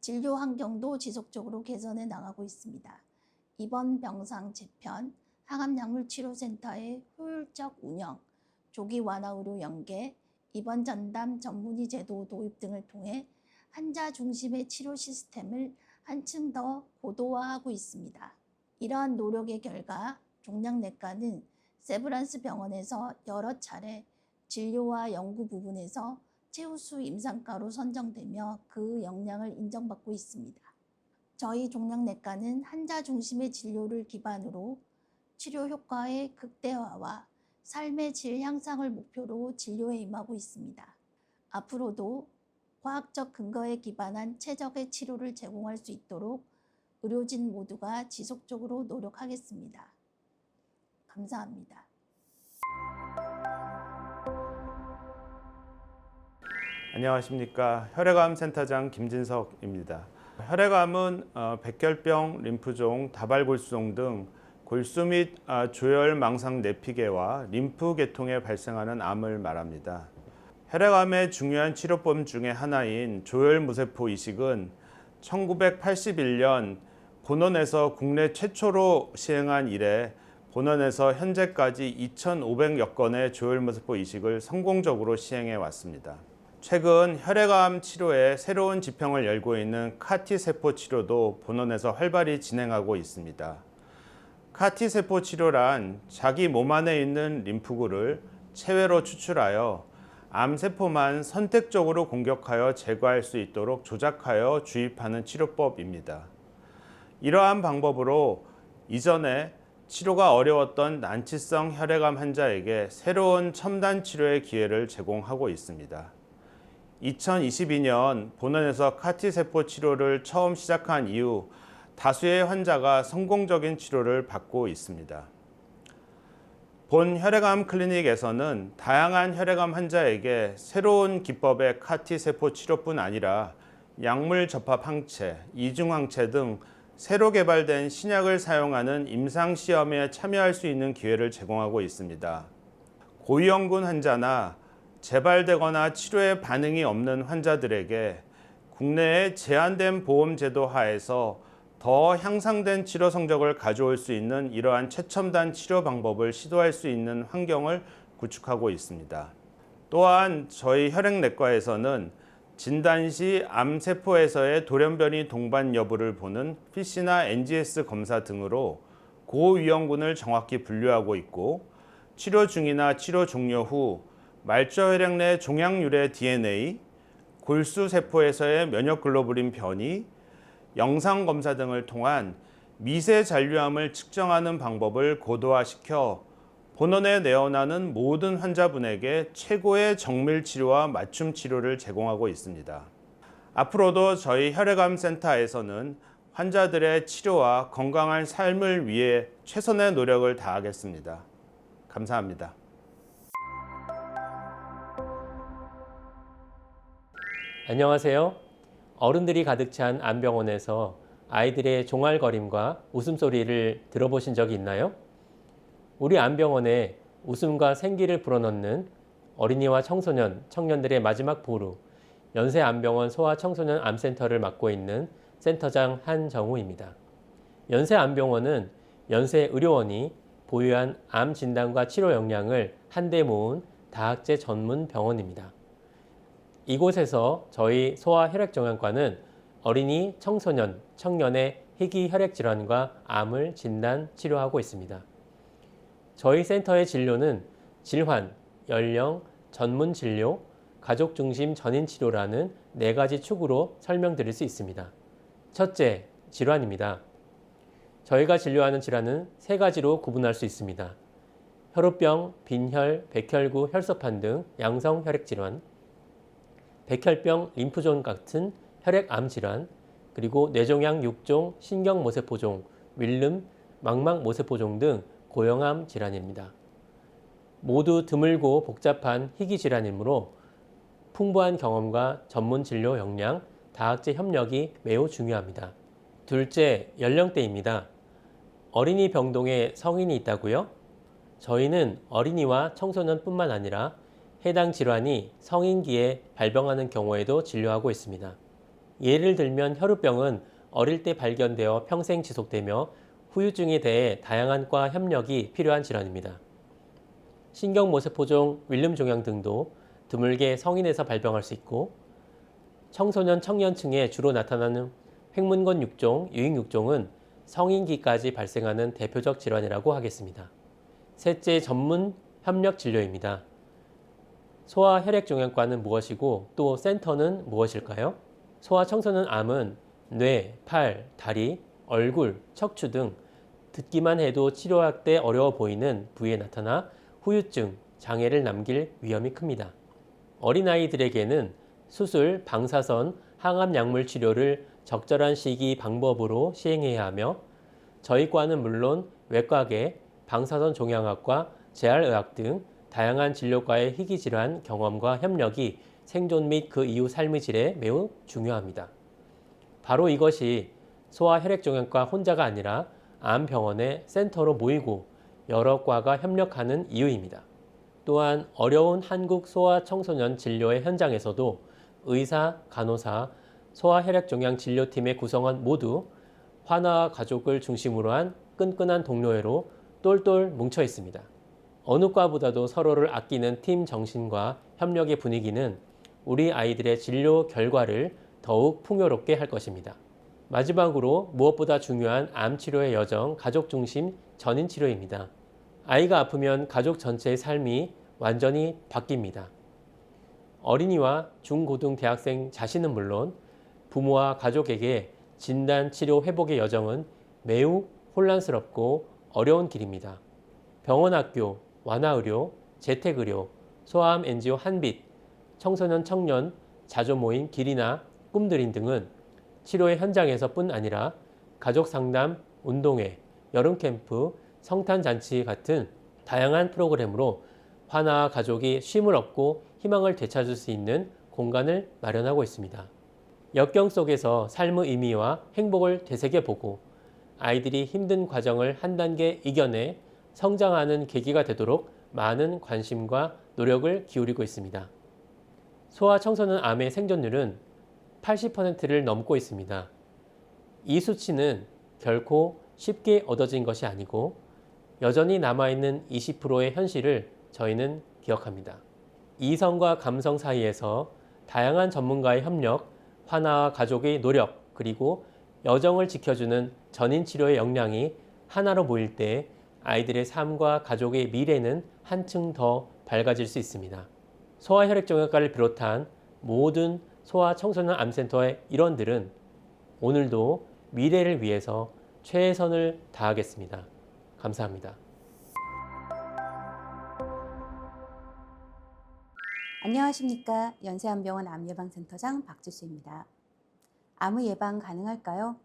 진료 환경도 지속적으로 개선해 나가고 있습니다. 입원 병상 재편, 항암약물치료센터의 효율적 운영, 조기 완화 의료 연계, 입원 전담 전문의 제도 도입 등을 통해 환자 중심의 치료 시스템을 한층 더 고도화하고 있습니다. 이러한 노력의 결과 종양내과는 세브란스 병원에서 여러 차례 진료와 연구 부분에서 최우수 임상과로 선정되며 그 역량을 인정받고 있습니다. 저희 종양내과는 환자 중심의 진료를 기반으로 치료 효과의 극대화와 삶의 질 향상을 목표로 진료에 임하고 있습니다. 앞으로도 과학적 근거에 기반한 최적의 치료를 제공할 수 있도록 의료진 모두가 지속적으로 노력하겠습니다. 감사합니다. 안녕하십니까. 혈액암 센터장 김진석입니다. 혈액암은 백혈병, 림프종, 다발골수종 등 골수 및 조혈망상 내피계와 림프 계통에 발생하는 암을 말합니다. 혈액암의 중요한 치료법 중에 하나인 조혈무세포 이식은 1981년 본원에서 국내 최초로 시행한 이래 본원에서 현재까지 2,500여 건의 조혈무세포 이식을 성공적으로 시행해 왔습니다. 최근 혈액암 치료에 새로운 지평을 열고 있는 CAR-T 세포 치료도 본원에서 활발히 진행하고 있습니다. CAR-T 세포 치료란 자기 몸 안에 있는 림프구를 체외로 추출하여 암세포만 선택적으로 공격하여 제거할 수 있도록 조작하여 주입하는 치료법입니다. 이러한 방법으로 이전에 치료가 어려웠던 난치성 혈액암 환자에게 새로운 첨단 치료의 기회를 제공하고 있습니다. 2022년 본원에서 CAR-T 세포 치료를 처음 시작한 이후 다수의 환자가 성공적인 치료를 받고 있습니다. 본 혈액암 클리닉에서는 다양한 혈액암 환자에게 새로운 기법의 CAR-T 세포 치료뿐 아니라 약물 접합 항체, 이중 항체 등 새로 개발된 신약을 사용하는 임상 시험에 참여할 수 있는 기회를 제공하고 있습니다. 고위험군 환자나 재발되거나 치료에 반응이 없는 환자들에게 국내의 제한된 보험 제도 하에서 더 향상된 치료 성적을 가져올 수 있는 이러한 최첨단 치료 방법을 시도할 수 있는 환경을 구축하고 있습니다. 또한 저희 혈액내과에서는 진단 시 암세포에서의 돌연변이 동반 여부를 보는 PC나 NGS 검사 등으로 고위험군을 정확히 분류하고 있고, 치료 중이나 치료 종료 후 말초혈액 내 종양유래 DNA, 골수세포에서의 면역글로불린 변이, 영상검사 등을 통한 미세 잔류암을 측정하는 방법을 고도화시켜 본원에 내원하는 모든 환자분에게 최고의 정밀 치료와 맞춤 치료를 제공하고 있습니다. 앞으로도 저희 혈액암 센터에서는 환자들의 치료와 건강한 삶을 위해 최선의 노력을 다하겠습니다. 감사합니다. 안녕하세요. 어른들이 가득 찬 암병원에서 아이들의 종알거림과 웃음소리를 들어보신 적이 있나요? 우리 암병원에 웃음과 생기를 불어넣는 어린이와 청소년, 청년들의 마지막 보루, 연세암병원 소아청소년 암센터를 맡고 있는 센터장 한정우입니다. 연세암병원은 연세의료원이 보유한 암 진단과 치료 역량을 한데 모은 다학제 전문 병원입니다. 이곳에서 저희 소아혈액종양과는 어린이, 청소년, 청년의 희귀혈액질환과 암을 진단, 치료하고 있습니다. 저희 센터의 진료는 질환, 연령, 전문 진료, 가족 중심 전인 치료라는 4가지 축으로 설명드릴 수 있습니다. 첫째, 질환입니다. 저희가 진료하는 질환은 3가지로 구분할 수 있습니다. 혈우병, 빈혈, 백혈구, 혈소판 등 양성 혈액질환, 백혈병, 림프종 같은 혈액암 질환, 그리고 뇌종양 6종, 신경모세포종, 윌름, 망막모세포종 등 고형암 질환입니다. 모두 드물고 복잡한 희귀 질환이므로 풍부한 경험과 전문 진료 역량, 다학제 협력이 매우 중요합니다. 둘째, 연령대입니다. 어린이 병동에 성인이 있다고요? 저희는 어린이와 청소년뿐만 아니라 해당 질환이 성인기에 발병하는 경우에도 진료하고 있습니다. 예를 들면 혈우병은 어릴 때 발견되어 평생 지속되며 후유증에 대해 다양한 과 협력이 필요한 질환입니다. 신경모세포종, 윌름종양 등도 드물게 성인에서 발병할 수 있고, 청소년, 청년층에 주로 나타나는 횡문건 6종, 유익 6종은 성인기까지 발생하는 대표적 질환이라고 하겠습니다. 셋째, 전문 협력 진료입니다. 소아혈액종양과는 무엇이고 또 센터는 무엇일까요? 소아청소년 암은 뇌, 팔, 다리, 얼굴, 척추 등 듣기만 해도 치료할 때 어려워 보이는 부위에 나타나 후유증, 장애를 남길 위험이 큽니다. 어린아이들에게는 수술, 방사선, 항암약물 치료를 적절한 시기 방법으로 시행해야 하며, 저희 과는 물론 외과계, 방사선 종양학과, 재활의학 등 다양한 진료과의 희귀질환 경험과 협력이 생존 및 그 이후 삶의 질에 매우 중요합니다. 바로 이것이 소아혈액종양과 혼자가 아니라 암병원의 센터로 모이고 여러 과가 협력하는 이유입니다. 또한 어려운 한국 소아청소년 진료의 현장에서도 의사, 간호사, 소아혈액종양 진료팀의 구성원 모두 환아와 가족을 중심으로 한 끈끈한 동료애로 똘똘 뭉쳐 있습니다. 어느 과보다도 서로를 아끼는 팀 정신과 협력의 분위기는 우리 아이들의 진료 결과를 더욱 풍요롭게 할 것입니다. 마지막으로 무엇보다 중요한 암 치료의 여정, 가족 중심 전인 치료입니다. 아이가 아프면 가족 전체의 삶이 완전히 바뀝니다. 어린이와 중고등 대학생 자신은 물론 부모와 가족에게 진단, 치료, 회복의 여정은 매우 혼란스럽고 어려운 길입니다. 병원, 학교, 완화의료, 재택의료, 소아암 NGO 한빛, 청소년 청년, 자조 모임 길이나 꿈드림 등은 치료의 현장에서뿐 아니라 가족 상담, 운동회, 여름 캠프, 성탄 잔치 같은 다양한 프로그램으로 환아와 가족이 쉼을 얻고 희망을 되찾을 수 있는 공간을 마련하고 있습니다. 역경 속에서 삶의 의미와 행복을 되새겨보고 아이들이 힘든 과정을 한 단계 이겨내 성장하는 계기가 되도록 많은 관심과 노력을 기울이고 있습니다. 소아청소년 암의 생존율은 80%를 넘고 있습니다. 이 수치는 결코 쉽게 얻어진 것이 아니고 여전히 남아있는 20%의 현실을 저희는 기억합니다. 이성과 감성 사이에서 다양한 전문가의 협력, 환아와 가족의 노력, 그리고 여정을 지켜주는 전인치료의 역량이 하나로 모일 때 아이들의 삶과 가족의 미래는 한층 더 밝아질 수 있습니다. 소아혈액종양과를 비롯한 모든 소아청소년 암센터의 일원들은 오늘도 미래를 위해서 최선을 다하겠습니다. 감사합니다. 안녕하십니까. 연세암병원 암예방센터장 박지수입니다. 암의 예방 가능할까요?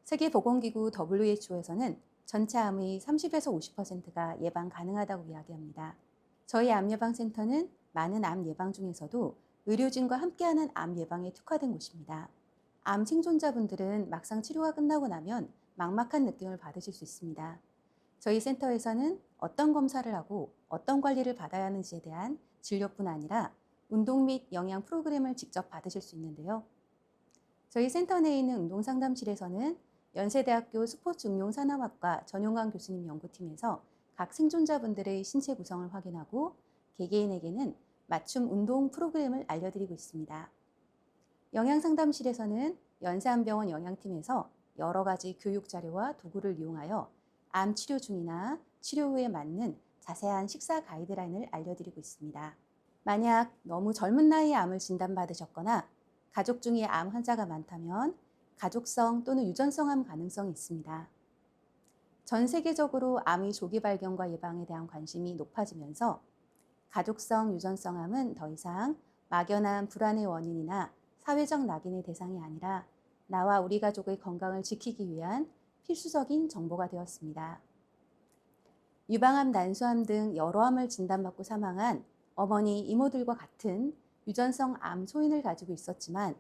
세계보건기구 WHO에서는 전체 암의 30에서 50%가 예방 가능하다고 이야기합니다. 저희 암예방센터는 많은 암 예방 중에서도 의료진과 함께하는 암 예방에 특화된 곳입니다. 암 생존자분들은 막상 치료가 끝나고 나면 막막한 느낌을 받으실 수 있습니다. 저희 센터에서는 어떤 검사를 하고 어떤 관리를 받아야 하는지에 대한 진료뿐 아니라 운동 및 영양 프로그램을 직접 받으실 수 있는데요. 저희 센터 내에 있는 운동상담실에서는 연세대학교 스포츠응용산업학과 전용관 교수님 연구팀에서 각 생존자분들의 신체 구성을 확인하고 개개인에게는 맞춤 운동 프로그램을 알려드리고 있습니다. 영양상담실에서는 연세암병원 영양팀에서 여러 가지 교육 자료와 도구를 이용하여 암 치료 중이나 치료 후에 맞는 자세한 식사 가이드라인을 알려드리고 있습니다. 만약 너무 젊은 나이에 암을 진단받으셨거나 가족 중에 암 환자가 많다면 가족성 또는 유전성 암 가능성이 있습니다. 전 세계적으로 암의 조기 발견과 예방에 대한 관심이 높아지면서 가족성 유전성 암은 더 이상 막연한 불안의 원인이나 사회적 낙인의 대상이 아니라 나와 우리 가족의 건강을 지키기 위한 필수적인 정보가 되었습니다. 유방암, 난소암 등 여러 암을 진단받고 사망한 어머니, 이모들과 같은 유전성 암 소인을 가지고 있었지만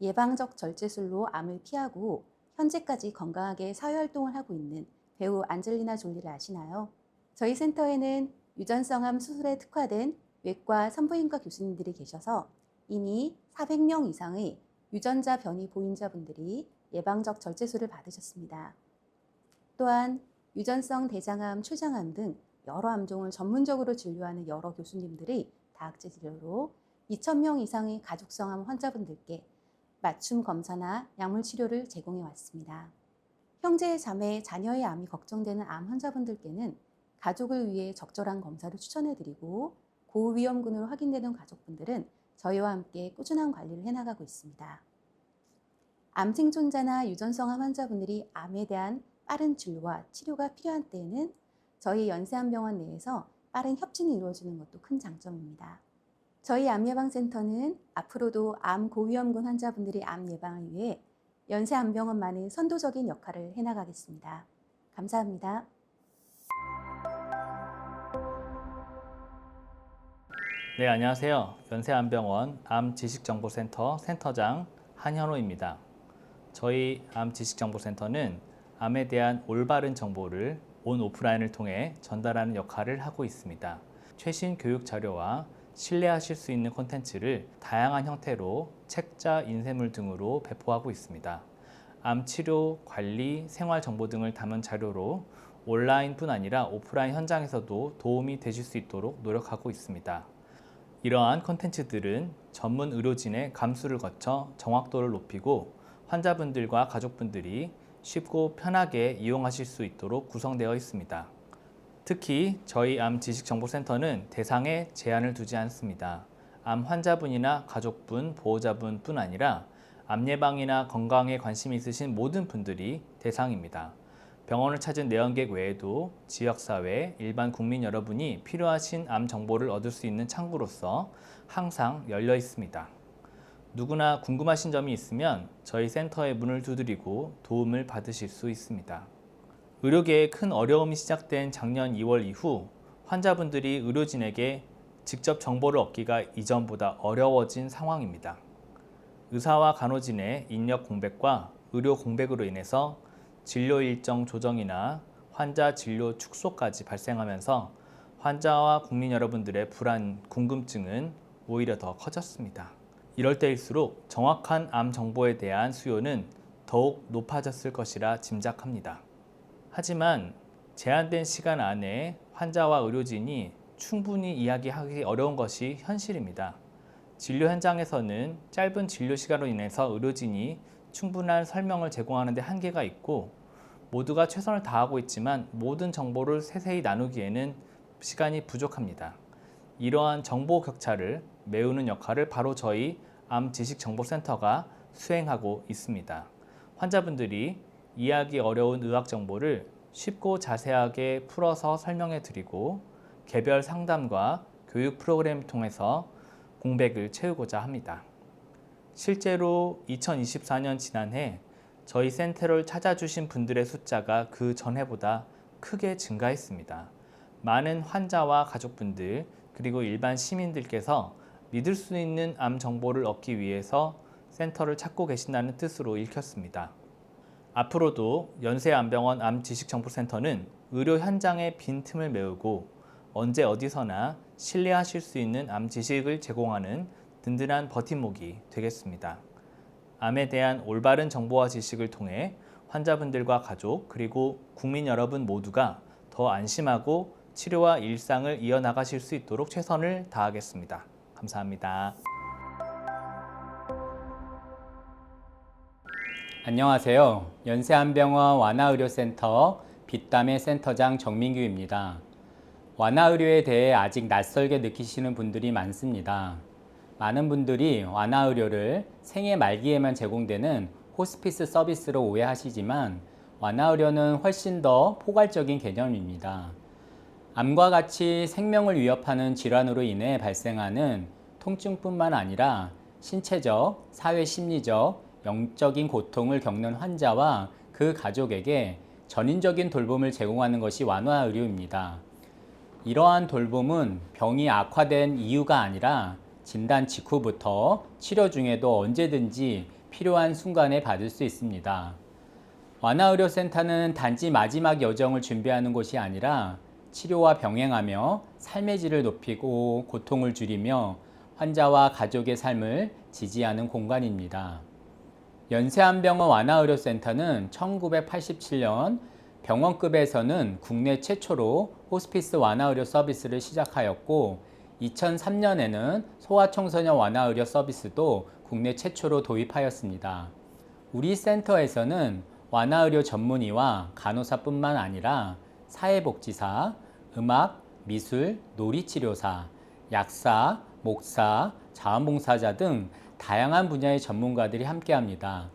예방적 절제술로 암을 피하고 현재까지 건강하게 사회활동을 하고 있는 배우 안젤리나 졸리를 아시나요? 저희 센터에는 유전성 암 수술에 특화된 외과 산부인과 교수님들이 계셔서 이미 400명 이상의 유전자 변이 보인자분들이 예방적 절제술을 받으셨습니다. 또한 유전성 대장암, 췌장암 등 여러 암종을 전문적으로 진료하는 여러 교수님들이 다학제 진료로 2,000명 이상의 가족성 암 환자분들께 맞춤 검사나 약물 치료를 제공해 왔습니다. 형제, 자매, 자녀의 암이 걱정되는 암 환자분들께는 가족을 위해 적절한 검사를 추천해드리고 고위험군으로 확인되는 가족분들은 저희와 함께 꾸준한 관리를 해나가고 있습니다. 암 생존자나 유전성 암 환자분들이 암에 대한 빠른 진료와 치료가 필요한 때에는 저희 연세암병원 내에서 빠른 협진이 이루어지는 것도 큰 장점입니다. 저희 암예방센터는 앞으로도 암 고위험군 환자분들의 암 예방을 위해 연세암병원만의 선도적인 역할을 해나가겠습니다. 감사합니다. 네, 안녕하세요. 연세암병원 암지식정보센터 센터장 한현호입니다. 저희 암지식정보센터는 암에 대한 올바른 정보를 온 오프라인을 통해 전달하는 역할을 하고 있습니다. 최신 교육 자료와 신뢰하실 수 있는 콘텐츠를 다양한 형태로 책자, 인쇄물 등으로 배포하고 있습니다. 암 치료, 관리, 생활 정보 등을 담은 자료로 온라인뿐 아니라 오프라인 현장에서도 도움이 되실 수 있도록 노력하고 있습니다. 이러한 콘텐츠들은 전문 의료진의 감수를 거쳐 정확도를 높이고 환자분들과 가족분들이 쉽고 편하게 이용하실 수 있도록 구성되어 있습니다. 특히 저희 암 지식정보센터는 대상에 제한을 두지 않습니다. 암 환자분이나 가족분, 보호자분뿐 아니라 암 예방이나 건강에 관심이 있으신 모든 분들이 대상입니다. 병원을 찾은 내원객 외에도 지역사회, 일반 국민 여러분이 필요하신 암 정보를 얻을 수 있는 창구로서 항상 열려 있습니다. 누구나 궁금하신 점이 있으면 저희 센터에 문을 두드리고 도움을 받으실 수 있습니다. 의료계에 큰 어려움이 시작된 작년 2월 이후 환자분들이 의료진에게 직접 정보를 얻기가 이전보다 어려워진 상황입니다. 의사와 간호진의 인력 공백과 의료 공백으로 인해서 진료 일정 조정이나 환자 진료 축소까지 발생하면서 환자와 국민 여러분들의 불안, 궁금증은 오히려 더 커졌습니다. 이럴 때일수록 정확한 암 정보에 대한 수요는 더욱 높아졌을 것이라 짐작합니다. 하지만 제한된 시간 안에 환자와 의료진이 충분히 이야기하기 어려운 것이 현실입니다. 진료 현장에서는 짧은 진료 시간으로 인해서 의료진이 충분한 설명을 제공하는 데 한계가 있고 모두가 최선을 다하고 있지만 모든 정보를 세세히 나누기에는 시간이 부족합니다. 이러한 정보 격차를 메우는 역할을 바로 저희 암 지식정보센터가 수행하고 있습니다. 환자분들이 이해하기 어려운 의학 정보를 쉽고 자세하게 풀어서 설명해 드리고 개별 상담과 교육 프로그램을 통해서 공백을 채우고자 합니다. 실제로 2024년 지난해 저희 센터를 찾아주신 분들의 숫자가 그 전해보다 크게 증가했습니다. 많은 환자와 가족분들 그리고 일반 시민들께서 믿을 수 있는 암 정보를 얻기 위해서 센터를 찾고 계신다는 뜻으로 읽혔습니다. 앞으로도 연세암병원 암지식정보센터는 의료 현장의 빈틈을 메우고 언제 어디서나 신뢰하실 수 있는 암 지식을 제공하는 든든한 버팀목이 되겠습니다. 암에 대한 올바른 정보와 지식을 통해 환자분들과 가족 그리고 국민 여러분 모두가 더 안심하고 치료와 일상을 이어나가실 수 있도록 최선을 다하겠습니다. 감사합니다. 안녕하세요. 연세암병원 완화의료센터 빗담의 센터장 정민규입니다. 완화의료에 대해 아직 낯설게 느끼시는 분들이 많습니다. 많은 분들이 완화의료를 생애 말기에만 제공되는 호스피스 서비스로 오해하시지만 완화의료는 훨씬 더 포괄적인 개념입니다. 암과 같이 생명을 위협하는 질환으로 인해 발생하는 통증뿐만 아니라 신체적, 사회심리적, 영적인 고통을 겪는 환자와 그 가족에게 전인적인 돌봄을 제공하는 것이 완화의료입니다. 이러한 돌봄은 병이 악화된 이유가 아니라 진단 직후부터 치료 중에도 언제든지 필요한 순간에 받을 수 있습니다. 완화의료센터는 단지 마지막 여정을 준비하는 곳이 아니라 치료와 병행하며 삶의 질을 높이고 고통을 줄이며 환자와 가족의 삶을 지지하는 공간입니다. 연세암병원 완화의료센터는 1987년 병원급에서는 국내 최초로 호스피스 완화의료 서비스를 시작하였고 2003년에는 소아청소년 완화의료 서비스도 국내 최초로 도입하였습니다. 우리 센터에서는 완화의료 전문의와 간호사뿐만 아니라 사회복지사, 음악, 미술, 놀이치료사, 약사, 목사, 자원봉사자 등 다양한 분야의 전문가들이 함께합니다.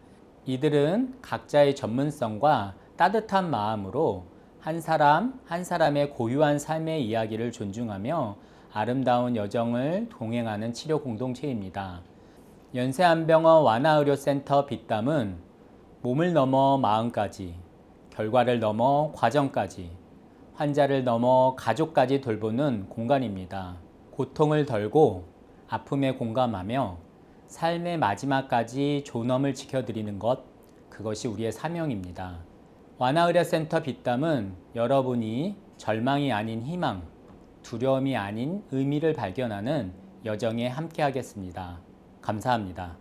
이들은 각자의 전문성과 따뜻한 마음으로 한 사람 한 사람의 고유한 삶의 이야기를 존중하며 아름다운 여정을 동행하는 치료 공동체입니다. 연세암병원 완화의료센터 빗담은 몸을 넘어 마음까지, 결과를 넘어 과정까지, 환자를 넘어 가족까지 돌보는 공간입니다. 고통을 덜고 아픔에 공감하며 삶의 마지막까지 존엄을 지켜드리는 것, 그것이 우리의 사명입니다. 완화의료센터 빗담은 여러분이 절망이 아닌 희망, 두려움이 아닌 의미를 발견하는 여정에 함께하겠습니다. 감사합니다.